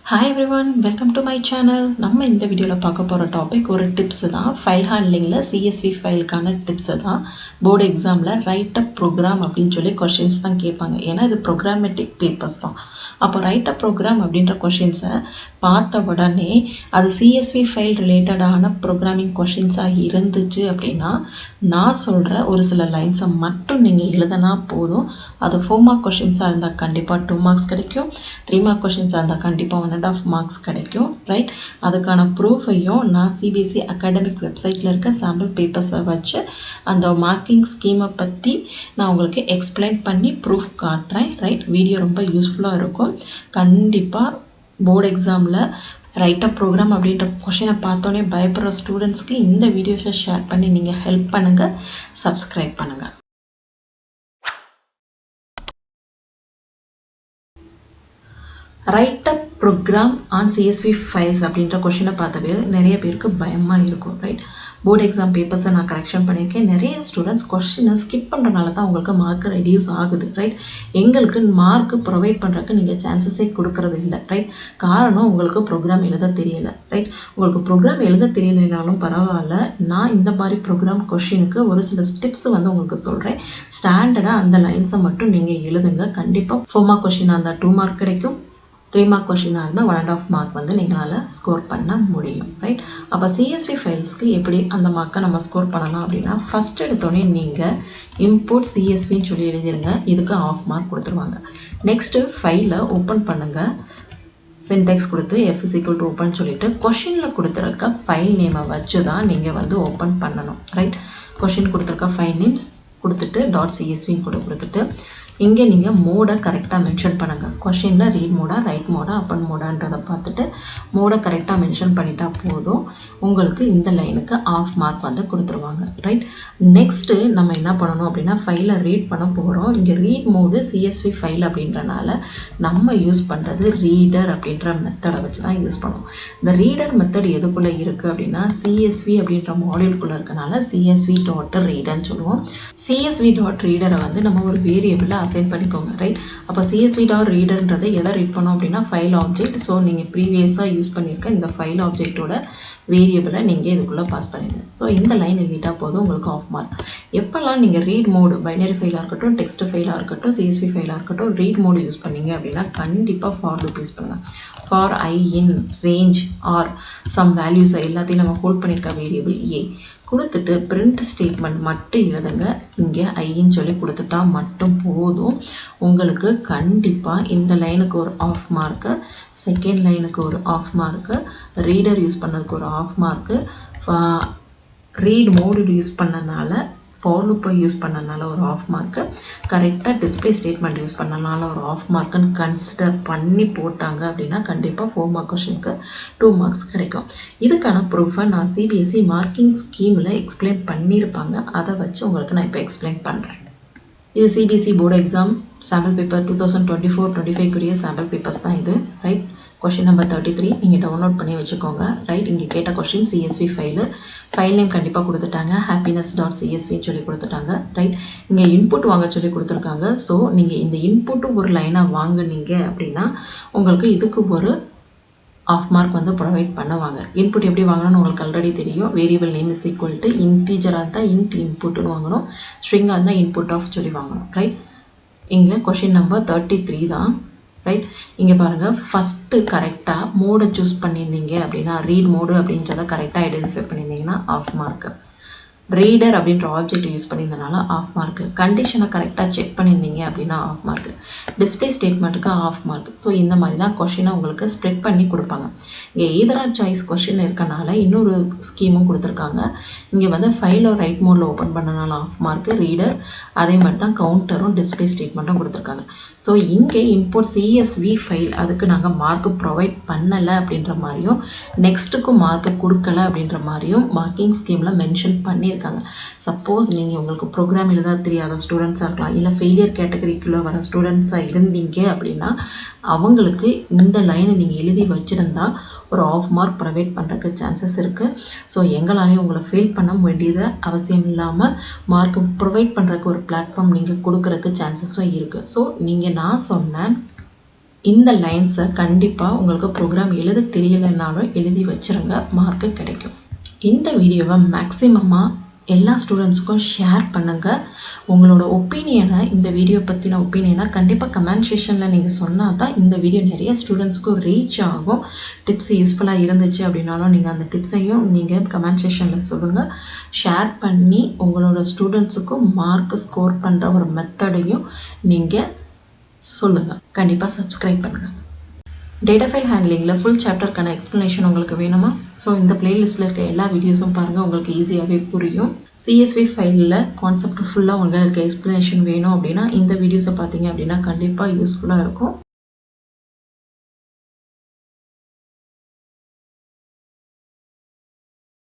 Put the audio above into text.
Hi everyone, welcome to my channel. நம்ம இந்த வீடியோவில் பார்க்க போகிற டாபிக் ஒரு டிப்ஸ் தான். ஃபைல் ஹேண்ட்லிங்கில் CSV ஃபைலுக்கான டிப்ஸு தான். போர்டு எக்ஸாமில் ரைட் அப் ப்ரோக்ராம் அப்படின்னு சொல்லி கொஷின்ஸ் தான் கேட்பாங்க. ஏன்னா இது ப்ரோக்ராமேட்டிக் பேப்பர்ஸ் தான். அப்போ ரைட் அப் ப்ரோக்ராம் அப்படின்ற கொஷின்ஸை பார்த்த உடனே அது CSV ஃபைல் ரிலேட்டடான ப்ரோக்ராமிங் கொஷின்ஸாக இருந்துச்சு அப்படின்னா நான் சொல்கிற ஒரு சில லைன்ஸை மட்டும் நீங்கள் எழுதினா போதும். அது 4 மார்க் கொஷின்ஸாக இருந்தால் கண்டிப்பாக 2 மார்க்ஸ் கிடைக்கும். 3 மார்க் கொஷின்ஸாக இருந்தால் கண்டிப்பாக 1.5 மார்க்ஸ் கிடைக்கும். ரைட், அதுக்கான ப்ரூஃபையும் நான் CBSE அகாடமிக் வெப்சைட்டில் இருக்க சாம்பிள் பேப்பர்ஸை வச்சு அந்த மார்க்கிங் ஸ்கீமை பற்றி நான் உங்களுக்கு எக்ஸ்பிளைன் பண்ணி ப்ரூஃப் காட்டுறேன். ரைட், வீடியோ ரொம்ப யூஸ்ஃபுல்லாக இருக்கும். கண்டிப்பாக போர்டு எக்ஸாமில் ரைட் அப் ப்ரோக்ராம் அப்படின்ற கொஷினை பார்த்தோன்னே பயப்படுற ஸ்டூடெண்ட்ஸ்க்கு இந்த வீடியோஸை ஷேர் பண்ணி நீங்கள் ஹெல்ப் பண்ணுங்கள், சப்ஸ்கிரைப் பண்ணுங்கள். Write up program on CSV files அப்படின்ற கொஷினை பார்த்தாவே நிறைய பேருக்கு பயமாக இருக்கும். ரைட், போர்டு எக்ஸாம் பேப்பர்ஸை நான் கரெக்ஷன் பண்ணியிருக்கேன். நிறைய ஸ்டூடெண்ட்ஸ் கொஷினை ஸ்கிப் பண்ணுறனால தான் உங்களுக்கு மார்க் ரெடியூஸ் ஆகுது. ரைட், எங்களுக்கு மார்க் ப்ரொவைட் பண்ணுறதுக்கு நீங்கள் சான்சஸே கொடுக்கறது இல்லை. ரைட், காரணம் உங்களுக்கு ப்ரோக்ராம் எழுத தெரியலை. ரைட், உங்களுக்கு ப்ரோக்ராம் எழுத தெரியலைனாலும் பரவாயில்ல, நான் இந்த மாதிரி ப்ரோக்ராம் கொஷினுக்கு ஒரு சில ஸ்டெப்ஸ் உங்களுக்கு சொல்கிறேன். ஸ்டாண்டர்டாக அந்த லைன்ஸை மட்டும் நீங்கள் எழுதுங்க. கண்டிப்பாக 4 மார்க் கொஷினாக இருந்தால் 2 மார்க் கிடைக்கும். 3 மார்க் கொஷினாக இருந்தால் 1.5 மார்க் நீங்களால் ஸ்கோர் பண்ண முடியும். ரைட், அப்போ CSV ஃபைல்ஸ்க்கு எப்படி அந்த மார்க்கை நம்ம ஸ்கோர் பண்ணலாம் அப்படின்னா, ஃபஸ்ட் எடுத்தோடனே நீங்கள் இம்போர்ட் CSVன்னு சொல்லி எழுதிருங்க. இதுக்கு 1/2 மார்க் கொடுத்துருவாங்க. நெக்ஸ்ட்டு ஃபைலை ஓப்பன் பண்ணுங்கள். சின்டெக்ஸ் கொடுத்து F= ஓப்பன் சொல்லிவிட்டு கொஷினில் கொடுத்துருக்க ஃபைல் நேமை வச்சு தான் நீங்கள் ஓப்பன் பண்ணணும். ரைட், கொஷின் கொடுத்துருக்க ஃபைல் நேம்ஸ் கொடுத்துட்டு .csv கொடுத்துட்டு இங்கே நீங்கள் மோடை கரெக்டாக மென்ஷன் பண்ணுங்கள். கொஷினில் ரீட் மோடா, ரைட் மோடா, அப்பன் மோடான்றதை பார்த்துட்டு மோடை கரெக்டாக மென்ஷன் பண்ணிட்டா போதும். உங்களுக்கு இந்த லைனுக்கு 1/2 மார்க் கொடுத்துருவாங்க. ரைட், நெக்ஸ்ட்டு நம்ம என்ன பண்ணணும் அப்படின்னா ஃபைலை ரீட் பண்ண போகிறோம். இங்கே ரீட் மோடு CSV ஃபைல் அப்படின்றனால நம்ம யூஸ் பண்ணுறது ரீடர் அப்படின்ற மெத்தடை வச்சு தான் யூஸ் பண்ணுவோம். இந்த ரீடர் மெத்தட் எதுக்குள்ளே இருக்குது அப்படின்னா CSV அப்படின்ற மாடியூல்குள்ளே இருக்கனால CSV.readerன்னு சொல்லுவோம். CSV.readerரை நம்ம ஒரு வேரியபிளில் அசைன் பண்ணிக்கோங்க. ரைட், அப்போ CSV.readerன்றதை எதை ரீட் பண்ணோம் அப்படின்னா ஃபைல் ஆப்ஜெக்ட். ஸோ நீங்கள் ப்ரீவியஸாக யூஸ் பண்ணியிருக்க இந்த ஃபைல் ஆப்ஜெக்டோட வேரியபிளை நீங்கள் இதுக்குள்ளே பாஸ் பண்ணிடுங்க. ஸோ இந்த லைன் எழுதிட்டா போதும், உங்களுக்கு 1/2 மார்க். எப்போல்லாம் நீங்கள் ரீட் மோடு பைனரி ஃபைலாக இருக்கட்டும், டெக்ஸ்ட் ஃபைலாக இருக்கட்டும், CSV ஃபைலாக இருக்கட்டும், ரீட் மோடு யூஸ் பண்ணீங்க அப்படின்னா கண்டிப்பாக ஃபார் லூப் யூஸ் பண்ணுங்கள். For I in range are some வேல்யூஸை எல்லாத்தையும் நம்ம ஹோல்ட் பண்ணியிருக்க வேரியபிள் A கொடுத்துட்டு பிரிண்ட் ஸ்டேட்மெண்ட் மட்டும் எழுதுங்க. இங்கே ஐன்னு சொல்லி கொடுத்துட்டா மட்டும் போதும். உங்களுக்கு கண்டிப்பாக இந்த லைனுக்கு ஒரு 1/2 மார்க்கு, செகண்ட் லைனுக்கு ஒரு 1/2 மார்க்கு, ரீடர் யூஸ் பண்ணதுக்கு ஒரு 1/2 மார்க்கு, ரீட் மோடு யூஸ் பண்ணனால ஃபார் லூப்பை யூஸ் பண்ணனால ஒரு 1/2 மார்க்கு, கரெக்டாக டிஸ்பிளே ஸ்டேட்மெண்ட் யூஸ் பண்ணனால ஒரு 1/2 மார்க்குன்னு கன்சிடர் பண்ணி போட்டாங்க அப்படின்னா கண்டிப்பாக 4 மார்க் கொஷனுக்கு 2 மார்க்ஸ் கிடைக்கும். இதுக்கான ப்ரூஃபை நான் CBSE மார்க்கிங் ஸ்கீமில் எக்ஸ்பிளைன் பண்ணியிருப்பாங்க. அதை வச்சு உங்களுக்கு நான் இப்போ எக்ஸ்பிளைன் பண்ணுறேன். இது CBSE board exam sample paper 2024-25 sample papers தான் இது. ரைட், கொஷின் நம்பர் 33 நீங்கள் டவுன்லோட் பண்ணி வச்சுக்கோங்க. ரைட், இங்கே கேட்ட கொஷின் CSV ஃபைல் நேம் கண்டிப்பாக கொடுத்துட்டாங்க. happiness.csv சொல்லி கொடுத்துட்டாங்க. ரைட், இங்கே இன்புட் வாங்க சொல்லி கொடுத்துருக்காங்க. ஸோ நீங்கள் இந்த இன்புட்டு ஒரு லைனாக வாங்கினீங்க அப்படின்னா உங்களுக்கு இதுக்கு ஒரு 1/2 மார்க் ப்ரொவைட் பண்ணுவாங்க. இன்புட் எப்படி வாங்கணும்னு உங்களுக்கு ஆல்ரெடி தெரியும். Variable name is equal to இன்டீஜராக இருந்தால் இன்ட் இன்புட்னு வாங்கணும், ஸ்ட்ரிங்காக இருந்தால் இன்புட் ஆஃப் சொல்லி வாங்கணும். ரைட், இங்கே கொஷின் நம்பர் 33 தான். ரைட், இங்கே பாருங்கள், ஃபஸ்ட்டு கரெக்டாக மோடை சூஸ் பண்ணியிருந்தீங்க அப்படின்னா ரீட் மோடு அப்படின்றத கரெக்டாக ஐடென்டிஃபை பண்ணியிருந்தீங்கன்னா 1/2 மார்க்கு. ரீடர் அப்படின்ற ஆப்ஜெக்ட் யூஸ் பண்ணியிருந்தனால 1/2 மார்க்கு. கண்டிஷனை கரெக்டாக செக் பண்ணியிருந்தீங்க அப்படின்னா 1/2 மார்க்கு. டிஸ்பிளே ஸ்டேட்மெண்ட்டுக்கு 1/2 மார்க். ஸோ இந்த மாதிரி தான் கொஷினை உங்களுக்கு ஸ்ப்ரெட் பண்ணி கொடுப்பாங்க. இங்கே எய்தர் சாய்ஸ் கொஷின் இருக்கனால இன்னொரு ஸ்கீமும் கொடுத்துருக்காங்க. இங்கே ஃபைலை ரைட் மோடில் ஓப்பன் பண்ணனால 1/2 மார்க்கு ரீடர், அதே மாதிரி தான் கவுண்டரும் டிஸ்பிளே ஸ்டேட்மெண்ட்டும் கொடுத்துருக்காங்க. ஸோ இங்கே இம்போர்ட் CSV ஃபைல் அதுக்கு நாங்கள் மார்க்கு ப்ரொவைட் பண்ணலை அப்படின்ற மாதிரியும் நெக்ஸ்ட்டுக்கு மார்க்கு கொடுக்கல அப்படின்ற மாதிரியும் மார்க்கிங் ஸ்கீமில் மென்ஷன் பண்ணியிருக்காங்க. சப்போஸ் நீங்கள் உங்களுக்கு ப்ரோக்ராம் எழுத தெரியாத ஸ்டூடெண்ட்ஸாக இருக்கலாம், இல்லை ஃபெயிலியர் கேட்டகரிக்குள்ளே வர ஸ்டூடெண்ட்ஸாக இருந்தீங்க அப்படின்னா அவங்களுக்கு இந்த லைனை நீங்கள் எழுதி வச்சுருந்தா ஒரு 1/2 மார்க் ப்ரொவைட் பண்ணுறதுக்கு சான்சஸ் இருக்குது. ஸோ எங்களாலேயும் உங்களை ஃபெயில் பண்ண வேண்டியது அவசியம் இல்லாமல் மார்க் ப்ரொவைட் பண்ணுறதுக்கு ஒரு பிளாட்ஃபார்ம் நீங்கள் கொடுக்குறதுக்கு சான்சஸும் இருக்குது. ஸோ நீங்கள் நான் சொன்ன இந்த லைன்ஸை கண்டிப்பாக உங்களுக்கு ப்ரோக்ராம் எழுத தெரியலைன்னாலும் எழுதி வச்சுருங்க, மார்க்கு கிடைக்கும். இந்த வீடியோவை மேக்ஸிமமாக எல்லா ஸ்டூடெண்ட்ஸுக்கும் ஷேர் பண்ணுங்கள். உங்களோட ஒப்பீனியனை, இந்த வீடியோ பற்றின ஒப்பீனியனை கண்டிப்பாக கமெண்ட் செக்ஷனில் நீங்கள் சொன்னால் தான் இந்த வீடியோ நிறைய ஸ்டூடெண்ட்ஸ்க்கும் ரீச் ஆகும். டிப்ஸ் யூஸ்ஃபுல்லாக இருந்துச்சு அப்படின்னாலும் நீங்கள் அந்த டிப்ஸையும் நீங்கள் கமெண்ட் செக்ஷனில் சொல்லுங்கள். ஷேர் பண்ணி உங்களோட ஸ்டூடெண்ட்ஸுக்கும் மார்க்கு ஸ்கோர் பண்ணுற ஒரு மெத்தடையும் நீங்கள் சொல்லுங்கள். கண்டிப்பாக சப்ஸ்கிரைப் பண்ணுங்கள். டேட்டா ஃபைல் ஹேண்ட்லிங்கில் ஃபுல் சாப்டருக்கான எக்ஸ்ப்ளனேஷன் உங்களுக்கு வேணுமா? ஸோ இந்த பிளேலிஸ்ட்டில் இருக்க எல்லா வீடியோஸும் பாருங்கள், உங்களுக்கு ஈஸியாகவே புரியும். CSV ஃபைலில் கான்செப்ட் ஃபுல்லாக உங்களுக்கு எக்ஸ்ப்ளனேஷன் வேணும் அப்படின்னா இந்த வீடியோஸை பார்த்தீங்க அப்படின்னா கண்டிப்பாக யூஸ்ஃபுல்லாக இருக்கும்.